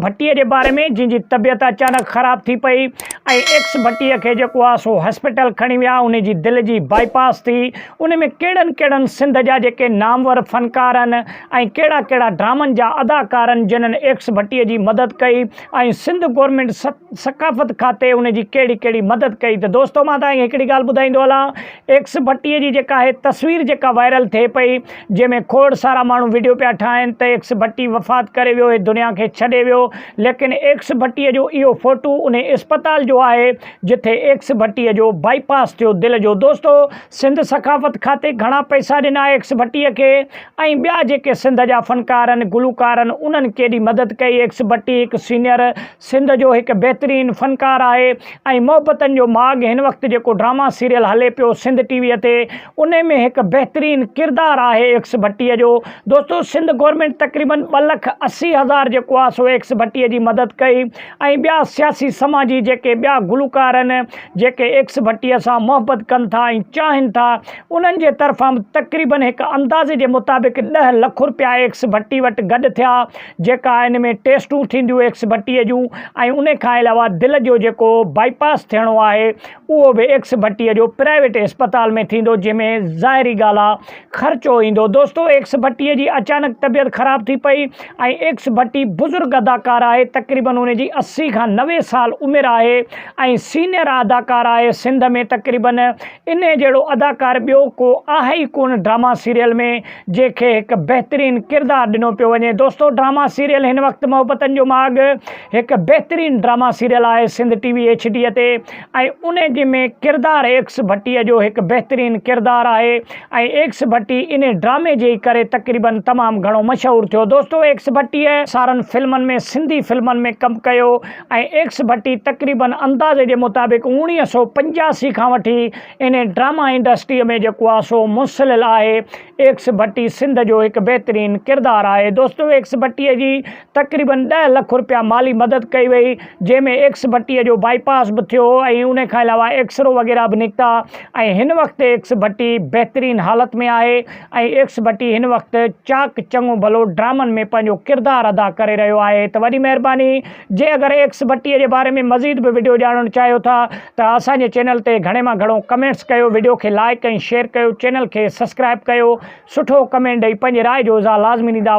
भट्टीअ जे बारे में, जंहिंजी तबियत अचानक ख़राब थी पई ऐं एक्स भट्टीअ खे जेको आहे सो हॉस्पिटल खणी विया। उन जी दिलि जी बाईपास थी। उन में कहिड़नि कहिड़नि सिंध जा जेके नामवर फ़नकार आहिनि ऐं कहिड़ा कहिड़ा ड्रामनि जा अदाकार आहिनि जिन्हनि एक्स भट्टीअ जी मदद कई ऐं सिंध गवर्नमेंट सकाफ़त खाते उन जी कहिड़ी कहिड़ी मदद कई। त दोस्तो मां तव्हांखे हिकिड़ी ॻाल्हि ॿुधाईंदो हलां, एक्स भट्टीअ जी जेका आहे तस्वीर जेका वायरल थिए पई, जंहिंमें खोड़ सारा माण्हू वीडियो पिया ठाहिनि त एक्स भट्टी वफ़ात करे वियो, दुनिया खे छॾे वियो। लेकिन एक्स भट्टीअ जो इहो फ़ोटू उन अस्पताल जो आहे जिथे एक्स भट्टीअ जो बाईपास थियो दिलि जो। दोस्तो सिंध सकाफ़त खाते घणा पैसा ॾिना एक्स भट्टीअ खे ऐं ॿिया जेके सिंध जा फ़नकार आहिनि, गुलूकार आहिनि, उन्हनि केॾी मदद कई। एक्स भट्टी हिकु सीनियर सिंध जो हिकु बहितरीनु फ़नकार आहे ऐं मोहब्बतनि जो माॻ हिन वक़्तु जेको ड्रामा सीरियल हले पियो सिंध टीवीअ ते, उन में हिकु बहितरीनु किरदारु आहे एक्स भट्टीअ जो। दोस्तो सिंध गवर्नमेंट तक़रीबन 2,80,000 जेको आहे सो एक्स भट्टीअ जी मदद कई ऐं ॿिया सियासी समाजी जेके ॿिया गुलूकार आहिनि जेके एक्स भट्टीअ सां मोहबत कनि था ऐं चाहिनि था, उन्हनि जे तरफ़ां तक़रीबन हिकु अंदाज़े जे मुताबिक़ 10 लख रुपया एक्स भट्टी वटि गॾु थिया, जेका इन में टेस्टूं थींदियूं एक्स भट्टीअ जूं ऐं उन खां अलावा दिलि जो जेको बाईपास थियणो आहे उहो बि एक्स भट्टीअ जो प्राइवेट अस्पताल में थींदो, जंहिंमें ज़ाहिरी ॻाल्हि आहे ख़र्चो ईंदो। दोस्तो एक्स भट्टीअ जी अचानक तबियत ख़राब थी पई ऐं एक्स भट्टी बुज़ुर्ग अदाकार आहे, तक़रीबन उन जी 80 खां 90 साल उमिरि आहे ऐं सीनियर अदाकार आहे सिंध में। तक़रीबन इन जहिड़ो अदाकार ॿियो को आहे ई कोन ड्रामा सीरियल में जंहिंखे हिकु बहितरीनु किरदारु ॾिनो पियो वञे। दोस्तो ड्रामा सीरियल हिन वक़्तु मोहब्बतनि जो माॻ हिकु बहितरीनु ड्रामा सीरियल आहे सिंध टीवी HD ते ऐं उन जे में किरदारु एक्स भट्टीअ जो हिकु बहितरीनु किरदारु आहे ऐं एक्स भट्टी इन ड्रामे जे करे तक़रीबन तमामु घणो मशहूरु थियो। दोस्तो एक्स भट्टीअ सारनि फिल्मनि में, सिंधी फिल्मनि में कमु कयो ऐं एक्स भट्टी तक़रीबन अंदाज़े जे मुताबिक़ 1985 खां वठी इन ड्रामा इंडस्ट्रीअ में जेको आहे सो मुंसलिल आहे। एक्स भट्टी सिंध जो हिकु बहितरीनु किरदारु आहे। दोस्तो एक्स भट्टीअ जी तक़रीबन 10 लख रुपया माली मदद कई वई, जंहिंमें एक्स भट्टीअ जो बाईपास बि थियो ऐं उन खां अलावा एक्सरो वग़ैरह बि निकिता ऐं हिन वक़्तु एक्स भट्टी बहितरीनु हालत में आहे ऐं एक्स भट्टी हिन वक़्तु चाक चङो भलो ड्रामनि में पंहिंजो किरदारु अदा करे रहियो आहे। त वॾी महिरबानी, जे अगरि एक्स भट्टीअ जे बारे में मज़ीद बि वीडियो ॼाणणु चाहियो था त असांजे चैनल ते घणे मां घणो कमेंट्स कयो, वीडियो खे लाइक ऐं शेयर कयो, चैनल खे सब्सक्राइब कयो, सुठो कमेंट ॾेई पंहिंजी राय जो इज़हार लाज़मी ॾींदा।